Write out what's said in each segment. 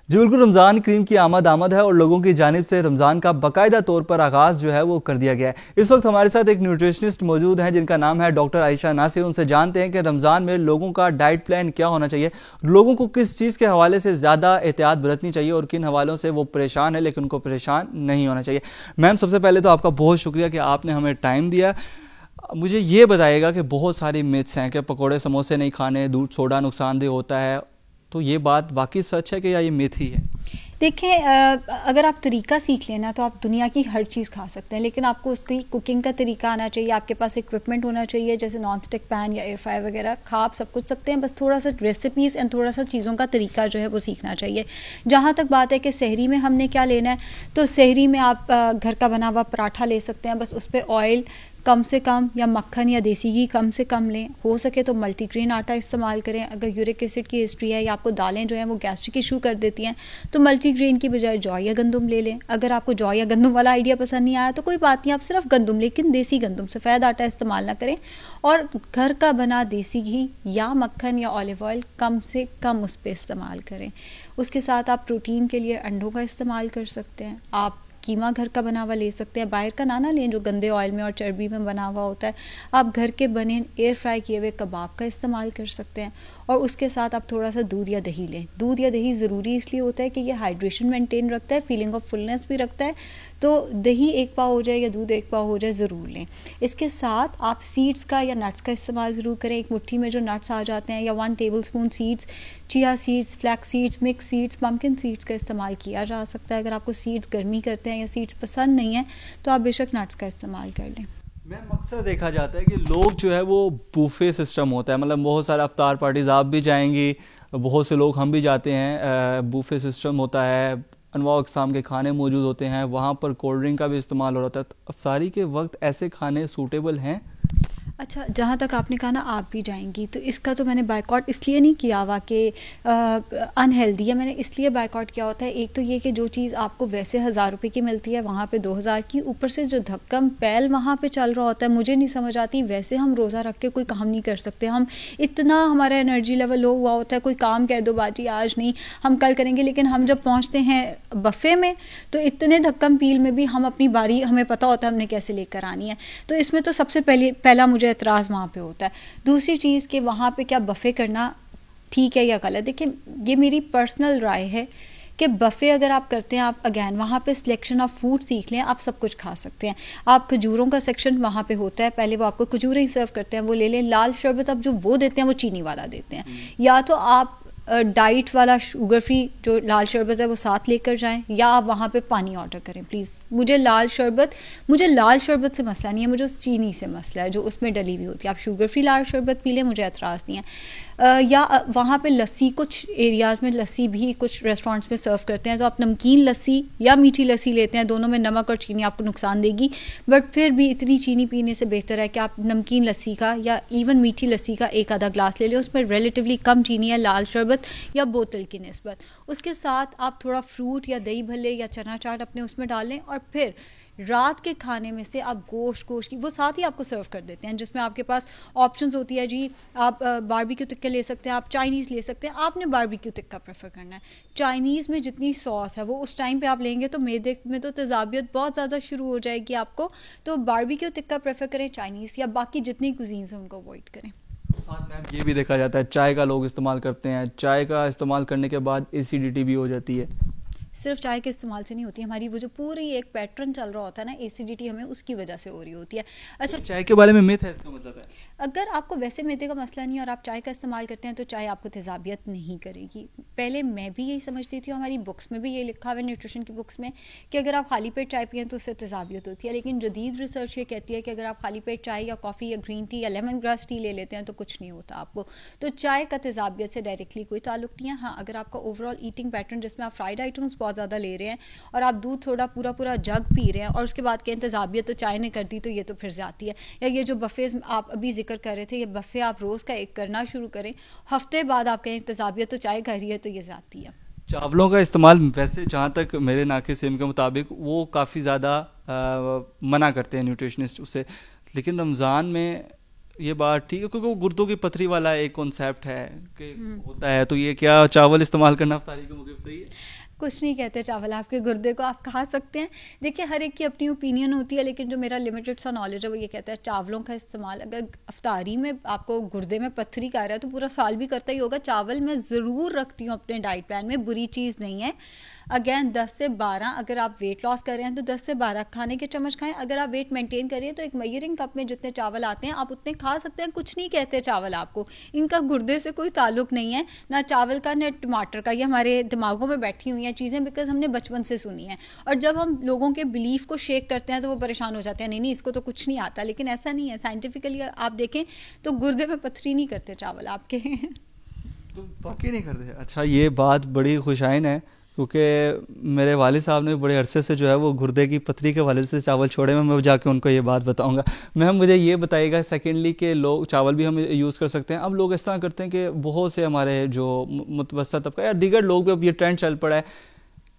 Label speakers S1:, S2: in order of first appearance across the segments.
S1: जी बिल्कुल, रमज़ान करीम की आमद है और लोगों की जानिब से रमज़ान का बाकायदा तौर पर आगाज़ जो है वो कर दिया गया है। इस वक्त हमारे साथ एक न्यूट्रिशनिस्ट मौजूद हैं जिनका नाम है डॉक्टर आयशा नासिर। उनसे जानते हैं कि रमज़ान में लोगों का डाइट प्लान क्या होना चाहिए, लोगों को किस चीज़ के हवाले से ज़्यादा एहतियात बरतनी चाहिए और किन हवालों से वो परेशान है लेकिन उनको परेशान नहीं होना चाहिए। मैम, सबसे पहले तो आपका बहुत शुक्रिया कि आपने हमें टाइम दिया। मुझे ये बताइएगा कि बहुत सारी मिथ्स हैं कि पकौड़े समोसे नहीं खाने, दूध सोडा नुकसानदेह होता है, तो ये बात वाकई सच है कि या ये मिथ ही है?
S2: देखिए, अगर आप तरीका सीख लेना तो आप दुनिया की हर चीज़ खा सकते हैं, लेकिन आपको उसकी कुकिंग का तरीका आना चाहिए, आपके पास इक्विपमेंट होना चाहिए, जैसे नॉन स्टिक पैन या एयर फ्रायर वगैरह। खा आप सब कुछ सकते हैं, बस थोड़ा सा रेसिपीज़ एंड थोड़ा सा चीज़ों का तरीका जो है वो सीखना चाहिए। जहाँ तक बात है कि सहरी में हमने क्या लेना है, तो सहरी में आप घर का बना हुआ पराठा ले सकते हैं, बस उस पर ऑयल कम से कम या मक्खन या देसी घी कम से कम लें। हो सके तो मल्टीग्रेन आटा इस्तेमाल करें। अगर यूरिक एसिड की हिस्ट्री है या आपको दालें जो हैं वो गैस्ट्रिक इशू कर देती हैं तो मल्टीग्रेन की बजाय जौ या गंदुम ले लें। अगर आपको जौ या गंदुम वाला आइडिया पसंद नहीं आया तो कोई बात नहीं, आप सिर्फ गंदुम, लेकिन देसी गंदुम, सफ़ेद आटा इस्तेमाल ना करें। और घर का बना देसी घी या मक्खन या ऑलिव ऑयल कम से कम उस पर इस्तेमाल करें। उसके साथ आप प्रोटीन के लिए अंडों का इस्तेमाल कर सकते हैं। आप कीमा घर का बना हुआ ले सकते हैं, बाहर का ना लें जो गंदे ऑयल में और चर्बी में बना हुआ होता है। आप घर के बने एयर फ्राई किए हुए कबाब का इस्तेमाल कर सकते हैं। और उसके साथ आप थोड़ा सा दूध या दही लें। दूध या दही ज़रूरी इसलिए होता है कि ये हाइड्रेशन मेंटेन रखता है, फीलिंग ऑफ फुलनेस भी रखता है। तो दही 1 पाव हो जाए या दूध 1 पाव हो जाए, ज़रूर लें। इसके साथ आप सीड्स का या नट्स का इस्तेमाल ज़रूर करें। एक मुट्ठी में जो नट्स आ जाते हैं, या 1 tablespoon seeds, chia seeds, flax seeds, mix seeds, pumpkin seeds का इस्तेमाल किया जा सकता है। अगर आपको सीड्स गर्मी करते हैं या सीड्स पसंद नहीं है तो आप बेशक नट्स का इस्तेमाल कर लें।
S1: मैम, अक्सर देखा जाता है कि लोग जो है वो बूफे सिस्टम होता है, मतलब बहुत सारे अफ्तार पार्टीज आप भी जाएंगी, बहुत से लोग हम भी जाते हैं, बूफे सिस्टम होता है, अनवा अक़साम के खाने मौजूद होते हैं, वहाँ पर कोल्ड ड्रिंक का भी इस्तेमाल हो रहा है। तो अफ्तारी के वक्त ऐसे खाने सूटेबल हैं?
S2: अच्छा, जहाँ तक आपने कहा ना आप भी जाएंगी, तो इसका तो मैंने बायकॉट इसलिए नहीं किया हुआ कि अनहेल्दी है। मैंने इसलिए बायकॉट किया होता है, एक तो ये कि जो चीज़ आपको वैसे 1000 रुपये की मिलती है वहाँ पे 2000 की, ऊपर से जो धक्कम पैल वहाँ पे चल रहा होता है, मुझे नहीं समझ आती। वैसे हम रोज़ा रख के कोई काम नहीं कर सकते, हम इतना हमारा एनर्जी लेवल लो हुआ होता है, कोई काम कह दो बाजी आज नहीं हम कल करेंगे, लेकिन हम जब पहुँचते हैं बफ़े में तो इतने धक्कम पील में भी हम अपनी बारी, हमें पता होता है हमने कैसे लेकर आनी है। तो इसमें तो सबसे पहला मुझे एतराज़ वहाँ पे होता है। दूसरी चीज़ कि वहाँ पे क्या बफ़े करना ठीक है या गलत। देखिए, ये मेरी पर्सनल राय है कि बफ़े अगर आप करते हैं, आप अगैन वहाँ पे सिलेक्शन ऑफ फूड सीख लें, आप सब कुछ खा सकते हैं। आप खजूरों का सेक्शन वहाँ पे होता है, पहले वो आपको खजूरें ही सर्व करते हैं, वो ले लें। लाल शरबत अब जो वो देते हैं वो चीनी वाला देते हैं, या तो आप डाइट वाला शुगर फ्री जो लाल शरबत है वो साथ लेकर जाएं, या आप वहाँ पे पानी ऑर्डर करें प्लीज़। मुझे लाल शरबत से मसला नहीं है, मुझे उस चीनी से मसला है जो उसमें डली हुई होती है। आप शुगर फ्री लाल शरबत पी लें, मुझे एतराज़ नहीं है। या वहाँ पे लस्सी, कुछ एरियाज़ में लस्सी भी कुछ रेस्टोरेंट्स में सर्व करते हैं, तो आप नमकीन लस्सी या मीठी लस्सी लेते हैं, दोनों में नमक और चीनी आपको नुकसान देगी, बट फिर भी इतनी चीनी पीने से बेहतर है कि आप नमकीन लस्सी का या इवन मीठी लस्सी का 1 आधा ग्लास ले लें, उसमें रिलेटिवली कम चीनी है लाल शरबत या बोतल की निस्बत। उसके साथ आप थोड़ा फ्रूट या दही भल्ले या चना चाट अपने उसमें डाल लें, और फिर रात के खाने में से आप गोश्त की वो साथ ही आपको सर्व कर देते हैं, जिसमें आपके पास ऑप्शंस होती है। जी, आप बारबेक्यू टिक्का ले सकते हैं, आप चाइनीज़ ले सकते हैं। आपने बारबेक्यू टिक्का प्रेफर करना है। चाइनीज़ में जितनी सॉस है वो उस टाइम पे आप लेंगे तो मैदे में तो तेज़ाबियत बहुत ज़्यादा शुरू हो जाएगी आपको। तो बारबेक्यू टिक्का प्रेफर करें, चाइनीज़ या बाकी जितनी कुजीन्स हैं उनको अवॉइड करें।
S1: साथ में ये भी देखा जाता है चाय का लोग इस्तेमाल करते हैं, चाय का इस्तेमाल करने के बाद एसिडिटी भी हो जाती है।
S2: सिर्फ चाय के इस्तेमाल से नहीं होती, हमारी वो जो पूरी एक पैटर्न चल रहा होता है ना, एसिडिटी हमें उसकी वजह से हो रही होती है। अच्छा,
S1: चाय के बारे में मिथ है, इसका मतलब है
S2: अगर आपको वैसे मैदे का मसला नहीं है और आप चाय का इस्तेमाल करते हैं तो चाय आपको तेज़ाबियत नहीं करेगी। पहले मैं भी यही समझती थी, हमारी बुक्स में भी ये लिखा हुआ है, न्यूट्रिशन की बुक्स में, कि अगर आप खाली पेट चाय पिएं तो उससे तेज़ाबियत होती है। लेकिन जदीद रिसर्च ये कहती है कि अगर आप खाली पेट चाय या कॉफ़ी या ग्रीन टी या लेमन ग्रास टी ले लेते हैं तो कुछ नहीं होता आपको। तो चाय का तेज़ाबियत से डायरेक्टली कोई ताल्लुक नहीं है। हाँ, अगर आपका ओवरऑल ईटिंग पैटर्न जिसमें आप फ्राइड आइटम्स बहुत ज़्यादा ले रहे हैं और आप दूध थोड़ा पूरा जग पी रहे हैं और उसके बाद कहें तेज़ाबियत तो चाय ने कर दी, तो ये तो फिर ज़्यादती है। या ये जो बफ़ेज़ आप अभी जिक्र कर रहे थे, ये बफ़े आप रोज़ का एक करना शुरू करें, हफ्ते बाद आप कहें तेज़ाबियत तो चाय कर रही है, तो ये ज़्यादती है।
S1: चावलों का इस्तेमाल वैसे जहाँ तक मेरे नाक़िस इल्म के मुताबिक वो काफ़ी ज़्यादा मना करते हैं न्यूट्रिशनिस्ट उसे, लेकिन रमज़ान में ये बात ठीक है, क्योंकि वो गुर्दों की पथरी वाला एक कॉन्सेप्ट है कि होता है, तो ये क्या चावल इस्तेमाल करना अफ्तारी के मौके पर सही है?
S2: कुछ नहीं कहते चावल आपके गुर्दे को आप खा सकते हैं। देखिए हर एक की अपनी ओपिनियन होती है, लेकिन जो मेरा लिमिटेड सा नॉलेज है वो ये कहता है चावलों का इस्तेमाल अगर अफ्तारी में आपको गुर्दे में पत्थरी कर रहा है तो पूरा साल भी करता ही होगा। चावल मैं ज़रूर रखती हूँ अपने डाइट प्लान में, बुरी चीज़ नहीं है। अगेन 10 से 12, अगर आप वेट लॉस कर रहे हैं तो 10 से 12 खाने के चम्मच खाएं। अगर आप वेट मेंटेन करिए तो एक मेजरिंग कप में जितने चावल आते हैं आप उतने खा सकते हैं। कुछ नहीं कहते चावल आपको, इनका गुर्दे से कोई ताल्लुक नहीं है, ना चावल का ना टमाटर का। ये हमारे दिमागों में बैठी हुई हैं चीज़ें, बिकॉज हमने बचपन से सुनी है। और जब हम लोगों के बिलीफ को शेक करते हैं तो वो परेशान हो जाते हैं, नहीं नहीं इसको तो कुछ नहीं आता, लेकिन ऐसा नहीं है। साइंटिफिकली आप देखें तो गुर्दे में पथरी नहीं करते चावल आपके।
S1: तो वाकई नहीं करते? अच्छा, ये बात बड़ी खुशाइन है, क्योंकि मेरे वालिद साहब ने बड़े अरसे से जो है वो गुर्दे की पथरी के वाले से चावल छोड़े में, मैं जाके उनको ये बात बताऊंगा। मैम मुझे ये बताइएगा सेकेंडली कि लोग चावल भी हम यूज़ कर सकते हैं। अब लोग इस तरह करते हैं कि बहुत से हमारे जो मुतवस्सित तबका या दीगर लोग भी, अब ये ट्रेंड चल पड़ा है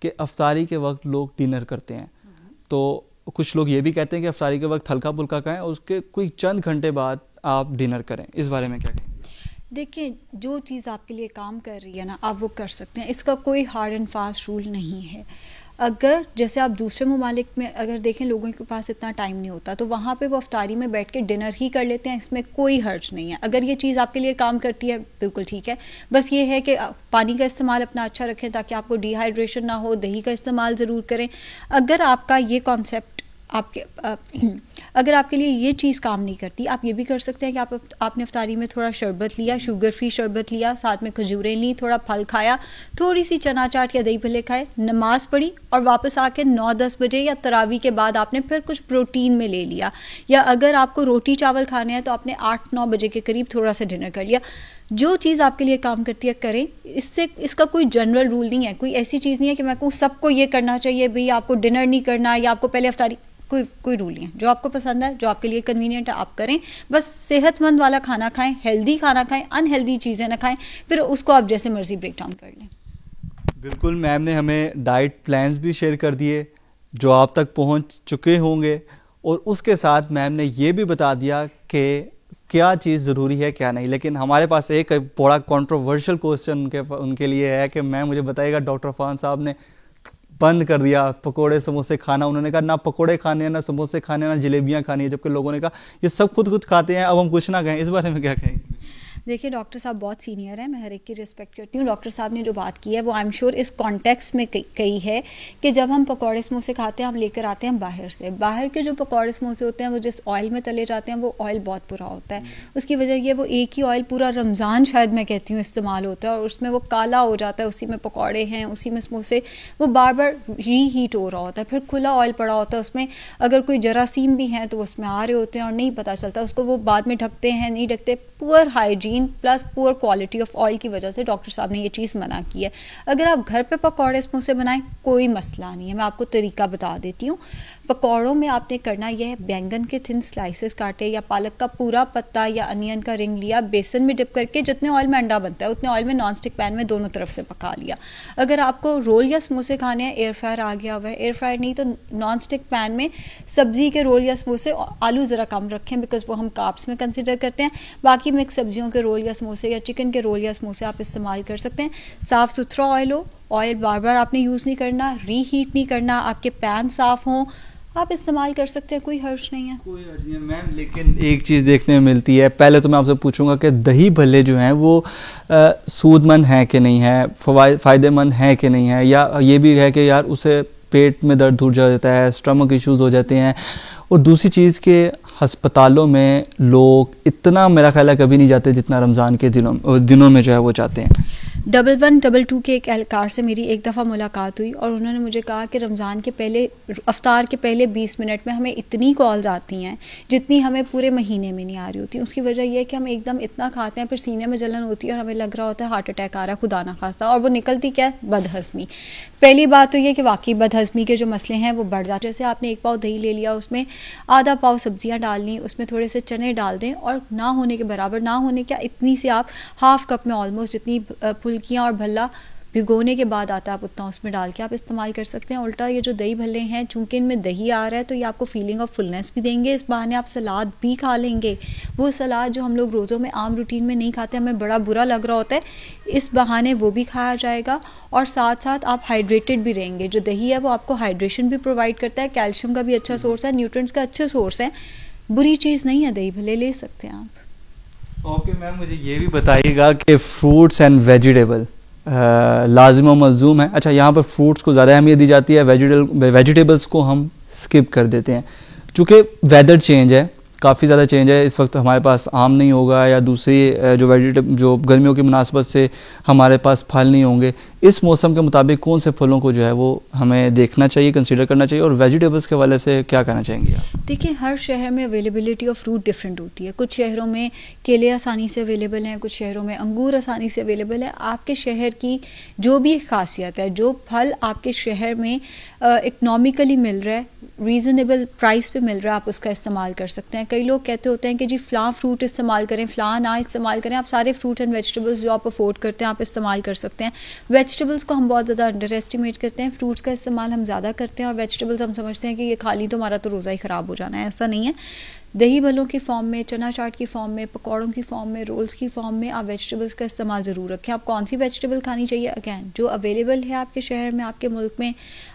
S1: कि अफ्तारी के वक्त लोग डिनर करते हैं। तो कुछ लोग ये भी कहते हैं कि अफ्तारी के वक्त हल्का फुल्का खाएं और उसके कोई चंद घंटे बाद आप डिनर करें। इस बारे में क्या कहें?
S2: देखिए जो चीज़ आपके लिए काम कर रही है ना, आप वो कर सकते हैं। इसका कोई हार्ड एंड फास्ट रूल नहीं है। अगर जैसे आप दूसरे ममालिक में अगर देखें, लोगों के पास इतना टाइम नहीं होता तो वहाँ पे वो अफ्तारी में बैठ के डिनर ही कर लेते हैं, इसमें कोई हर्ज नहीं है। अगर ये चीज़ आपके लिए काम करती है बिल्कुल ठीक है। बस ये है कि पानी का इस्तेमाल अपना अच्छा रखें ताकि आपको डिहाइड्रेशन ना हो। दही का इस्तेमाल ज़रूर करें। अगर आपका ये कॉन्सेप्ट आपके अगर आपके लिए ये चीज़ काम नहीं करती, आप ये भी कर सकते हैं कि आपने अफ्तारी में थोड़ा शरबत लिया, शुगर फ्री शरबत लिया, साथ में खजूरें ली, थोड़ा फल खाया, थोड़ी सी चना चाट या दही भल्ले खाए, नमाज पढ़ी और वापस आके 9-10 बजे या तरावी के बाद आपने फिर कुछ प्रोटीन में ले लिया। या अगर आपको रोटी चावल खाने हैं तो आपने 8-9 बजे के करीब थोड़ा सा डिनर कर लिया। जो चीज़ आपके लिए काम करती है करें। इसका कोई जनरल रूल नहीं है, कोई ऐसी चीज़ नहीं है कि मैं कहूँ सबको ये करना चाहिए, भाई आपको डिनर नहीं करना या आपको पहले अफ्तारी। कोई रूल नहीं है। जो आपको पसंद है, जो आपके लिए कन्वीनियंट है, आप करें। बस सेहतमंद वाला खाना खाएं, हेल्दी खाना खाएं, अनहेल्दी चीज़ें ना खाएं, फिर उसको आप जैसे मर्जी ब्रेक डाउन कर लें।
S1: बिल्कुल, मैम ने हमें डाइट प्लान्स भी शेयर कर दिए जो आप तक पहुंच चुके होंगे, और उसके साथ मैम ने ये भी बता दिया कि क्या चीज़ ज़रूरी है क्या नहीं। लेकिन हमारे पास एक बड़ा कंट्रोवर्शियल क्वेश्चन उनके लिए है कि मैम मुझे बताइएगा, डॉक्टर अफान साहब ने बंद कर दिया पकोड़े समोसे खाना। उन्होंने कहा ना पकोड़े खाने हैं, ना समोसे खाने हैं, ना जलेबियां खानी है, जबकि लोगों ने कहा ये सब खुद खाते हैं, अब हम कुछ ना कहें। इस बारे में क्या कहेंगे?
S2: देखिए डॉक्टर साहब बहुत सीनियर है, मैं हर एक की रिस्पेक्ट करती हूँ। डॉक्टर साहब ने जो बात की है वो आई एम श्योर इस कॉन्टेक्स्ट में कही है कि जब हम पकौड़े समोसे खाते हैं, हम लेकर आते हैं बाहर से। बाहर के जो पकौड़े समोसे होते हैं वो जिस ऑयल में तले जाते हैं वो ऑयल बहुत बुरा होता है। उसकी वजह ये वो एक ही ऑयल पूरा रमज़ान शायद मैं कहती हूँ इस्तेमाल होता है, और उसमें वो काला हो जाता है। उसी में पकौड़े हैं, उसी में समोसे, वो बार बार रीहीट हो रहा होता है। फिर खुला ऑयल पड़ा होता है, उसमें अगर कोई जरासीम भी हैं तो उसमें आ रहे होते हैं और नहीं पता चलता। उसको वो बाद में ढकते हैं, नहीं ढकते। Poor hygiene plus poor quality of oil की वजह से डॉक्टर साहब ने ये चीज़ मना की है। अगर आप घर पे पकौड़े समोसे बनाएं कोई मसला नहीं है। मैं आपको तरीका बता देती हूँ। पकौड़ों में आपने करना यह है, बैंगन के थिन स्लाइसेस काटे या पालक का पूरा पत्ता या अनियन का रिंग लिया, बेसन में डिप करके जितने ऑयल में अंडा बनता है उतने ऑयल में नॉन स्टिक पैन में दोनों तरफ से पका लिया। अगर आपको रोल या समोसे खाने हैं, एयर फ्रायर आ गया हुआ है, एयर फ्रायर नहीं तो नॉन स्टिक पैन में सब्जी के रोल या समोसे, आलू ज़रा कम रखें बिकॉज वो हम कार्ब्स में कंसिडर करते हैं। बाकी मिक्स सब्जियों के रोल या समोसे या चिकन के रोल या समोसे आप इस्तेमाल कर सकते हैं। साफ़ सुथरा ऑयल हो, ऑयल बार बार आपने यूज़ नहीं करना, रीहीट नहीं करना, आपके पैन साफ़ हों, आप इस्तेमाल कर सकते हैं, कोई हर्ज नहीं है।
S1: कोई हर्ज नहीं है मैम। लेकिन एक चीज़ देखने में मिलती है, पहले तो मैं आपसे पूछूंगा कि दही भल्ले जो हैं वो सूदमंद हैं कि नहीं है, फ़ायदेमंद हैं कि नहीं है, या ये भी है कि यार उसे पेट में दर्द हो जाता है, स्टमक इश्यूज़ हो जाते हैं। और दूसरी चीज़ के हस्पतालों में लोग इतना मेरा ख्याल है कभी नहीं जाते जितना रमज़ान के दिनों में जो है वो जाते हैं।
S2: 1122 के एक एहलकार से मेरी एक दफ़ा मुलाकात हुई और उन्होंने मुझे कहा कि रमज़ान के पहले, अफ्तार के पहले 20 मिनट में हमें इतनी कॉल्स आती हैं जितनी हमें पूरे महीने में नहीं आ रही होती। उसकी वजह यह है कि हम एकदम इतना खाते हैं, फिर सीने में जलन होती है और हमें लग रहा होता है हार्ट अटैक आ रहा है, खुदा ना खास्ता, और वो निकलती क्या है, बदहज़मी। पहली बात तो ये कि वाकई बदहज़मी के जो मसले हैं वो बढ़ जाते हैं। जैसे आपने एक पाव दही ले लिया, उसमें आधा पाव सब्जियाँ डालनी, उसमें थोड़े से चने डाल दें, और ना होने के बराबर, ना होने क्या, इतनी सी आप हाफ कप में ऑलमोस्ट जितनी फुल्कियाँ और भल्ला भिगोने के बाद आता है, आप उतना उसमें डाल के आप इस्तेमाल कर सकते हैं। उल्टा ये जो दही भल्ले हैं, चूंकि इनमें दही आ रहा है तो ये आपको फीलिंग ऑफ फुलनेस भी देंगे, इस बहाने आप सलाद भी खा लेंगे। वो सलाद जो हम लोग रोज़ों में आम रूटीन में नहीं खाते, हमें बड़ा बुरा लग रहा होता है, इस बहाने वो भी खाया जाएगा और साथ साथ आप हाइड्रेटेड भी रहेंगे। जो दही है वो आपको हाइड्रेशन भी प्रोवाइड करता है, कैल्शियम का भी अच्छा सोर्स है, न्यूट्रिएंट्स का अच्छा सोर्स है। बुरी चीज़ नहीं है, दही भले ले सकते हैं आप।
S1: ओके मैम, मुझे ये भी बताइएगा कि फ्रूट्स एंड वेजिटेबल लाजिम और मलजूम है। अच्छा, यहाँ पर फ्रूट्स को ज़्यादा अहमियत दी जाती है, वेजिटेबल्स को हम स्किप कर देते हैं। चूँकि वेदर चेंज है, काफ़ी ज़्यादा चेंज है, इस वक्त हमारे पास आम नहीं होगा या दूसरी जो गर्मियों की मुनासबत से हमारे पास फल नहीं होंगे। इस मौसम के मुताबिक कौन से फलों को जो है वो हमें देखना चाहिए, कंसीडर करना चाहिए, और वेजिटेबल्स के वाले से क्या कहना चाहेंगे आप?
S2: देखिए, हर शहर में अवेलेबिलिटी ऑफ फ्रूट डिफरेंट होती है। कुछ शहरों में केले आसानी से अवेलेबल हैं, कुछ शहरों में अंगूर आसानी से अवेलेबल है। आपके शहर की जो भी खासियत है, जो फल आपके शहर में इकनॉमिकली मिल रहा है, रीज़नेबल प्राइस पे मिल रहा है, आप उसका इस्तेमाल कर सकते हैं। कई लोग कहते होते हैं कि जी फ़लाँ फ्रूट इस्तेमाल करें, फ़लाँ ना इस्तेमाल करें। आप सारे फ्रूट एंड वेजिटेबल्स जो आप अफोर्ड करते हैं आप इस्तेमाल कर सकते हैं। वेजिटेबल्स को हम बहुत ज़्यादा अंडर एस्टिमेट करते हैं, फ्रूट्स का इस्तेमाल हम ज़्यादा करते हैं, और वेजिटेबल्स हम समझते हैं कि ये खा ली तो हमारा तो रोज़ा ही ख़राब हो जाना है। ऐसा नहीं है। दही भल्लों की फॉर्म में, चना चाट की फॉर्म में, पकौड़ों की फॉर्म में, रोल्स की फॉर्म में आप वेजिटेबल्स का इस्तेमाल ज़रूर रखें। आप कौन सी वेजिटेबल खानी चाहिए, अगैन जो अवेलेबल है आपके शहर में, आपके मुल्क में,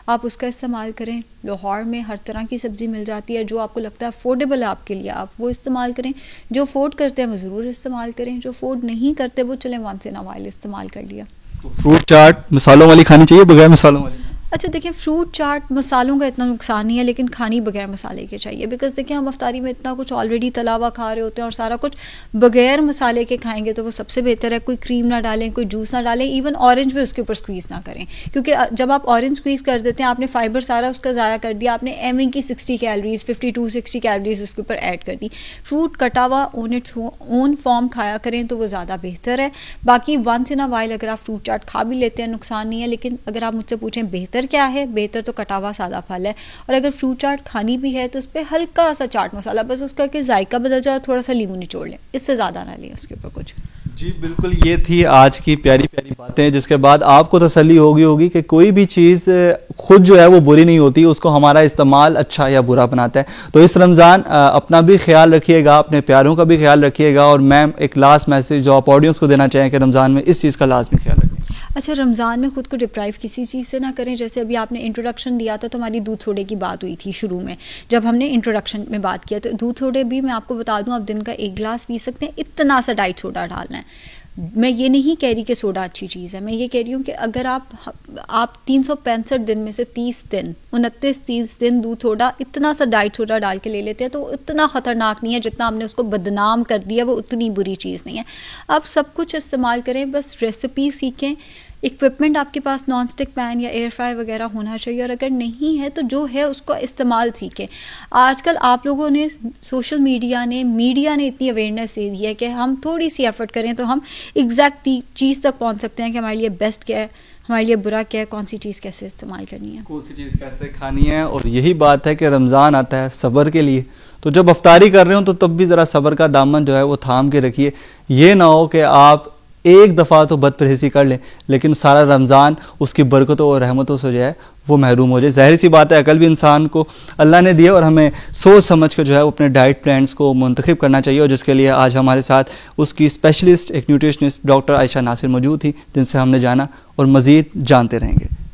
S2: आप उसका इस्तेमाल करें। लाहौर में हर तरह की सब्ज़ी मिल जाती है, जो आपको लगता है अफोर्डेबल है आपके लिए, आप वो इस्तेमाल करें। जो अफोर्ड करते हैं वो ज़रूर इस्तेमाल करें, जो अफोर्ड नहीं करते वो चलें वंस इन अ व्हाइल इस्तेमाल कर लिया।
S1: तो फ्रूट चाट मसालों वाली खानी चाहिए, बगैर मसालों वाली?
S2: अच्छा, देखिए, फ्रूट चाट मसालों का इतना नुकसान नहीं है, लेकिन खानी बगैर मसाले के चाहिए। बिकॉज देखिए, हम अफ्तारी में इतना कुछ ऑलरेडी तला हुआ खा रहे होते हैं और सारा कुछ बगैर मसाले के खाएंगे तो वो सबसे बेहतर है। कोई क्रीम ना डालें, कोई जूस ना डालें, इवन ऑरेंज भी उसके ऊपर स्क्वीज़ ना करें, क्योंकि जब आप ऑरेंज स्क्वीज़ कर देते हैं आपने फाइबर सारा उसका ज़ाया कर दिया, आपने एम की 60 कैलोरीज 52-60 कैलोरीज उसके ऊपर ऐड कर दी। फ्रूट कटा हुआ ऑन इट्स ओन फॉर्म खाया करें तो वो ज़्यादा बेहतर है। बाकी वंस इन अ वाइल अगर आप फ्रूट चाट खा भी लेते हैं नुकसान नहीं है, लेकिन अगर आप मुझसे पूछें बेहतर क्या है, बेहतर तो कटा हुआ सादा फल है। और अगर फ्रूट चाट खानी भी है तो उस पर हल्का सा चाट मसाला, बस उसका कि जायका बदल जाए, थोड़ा सा नींबू निचोड़ लें, इससे ज़्यादा ना लें उसके ऊपर कुछ।
S1: जी बिल्कुल, ये थी आज की प्यारी प्यारी बातें, जिसके बाद आपको तसल्ली होगी कि कोई भी चीज़ खुद जो है वो बुरी नहीं होती, उसको हमारा इस्तेमाल अच्छा या बुरा बनाता है। तो इस रमज़ान अपना भी ख्याल रखिएगा, अपने प्यारों का भी ख्याल रखिएगा। और मैम, एक लास्ट मैसेज जो आप ऑडियंस को देना चाहें कि रमज़ान में इस चीज़ का लाजमी ख्याल रखें।
S2: अच्छा, रमज़ान में खुद को डिप्राइव किसी चीज़ से ना करें। जैसे अभी आपने इंट्रोडक्शन दिया था तो हमारी दूध सोडे की बात हुई थी शुरू में, जब हमने इंट्रोडक्शन में बात किया, तो दूध सोडे भी मैं आपको बता दूं, आप दिन का 1 गिलास पी सकते हैं। इतना सा डाइट सोडा डालना है। मैं ये नहीं कह रही कि सोडा अच्छी चीज़ है, मैं ये कह रही हूँ कि अगर आप 365 दिन में से 30 दिन दूध सोडा, इतना सा डाइट सोडा डाल के ले लेते हैं तो इतना ख़तरनाक नहीं है जितना हमने उसको बदनाम कर दिया, वो उतनी बुरी चीज़ नहीं है। आप सब कुछ इस्तेमाल करें, बस रेसिपी सीखें। इक्विपमेंट आपके पास नॉन स्टिक पैन या एयर फ्रायर वगैरह होना चाहिए, और अगर नहीं है तो जो है उसको इस्तेमाल सीखें। आजकल आप लोगों ने, सोशल मीडिया ने इतनी अवेयरनेस दे दी है कि हम थोड़ी सी एफर्ट करें तो हम एग्जैक्ट चीज़ तक पहुंच सकते हैं कि हमारे लिए बेस्ट क्या है, हमारे लिए बुरा क्या है, कौन सी चीज़ कैसे इस्तेमाल करनी है,
S1: कौन सी चीज़ कैसे खानी है। और यही बात है कि रमज़ान आता है सब्र के लिए, तो जब अफ्तारी कर रहे हो तो तब भी ज़रा सब्र का दामन जो है वो थाम के रखिए। ये ना हो कि आप एक दफ़ा तो बदपरहेज़ी कर लें, लेकिन सारा रमज़ान उसकी बरकतों और रहमतों से जो है वो महरूम हो जाए। ज़ाहिर सी बात है, अकल भी इंसान को अल्लाह ने दिया और हमें सोच समझ कर जो है वो अपने डाइट प्लान्स को मुंतखब करना चाहिए। और जिसके लिए आज हमारे साथ उसकी स्पेशलिस्ट, एक न्यूट्रिशनिस्ट डॉक्टर आयशा नासिर मौजूद थी, जिनसे हमने जाना और मज़ीद जानते रहेंगे।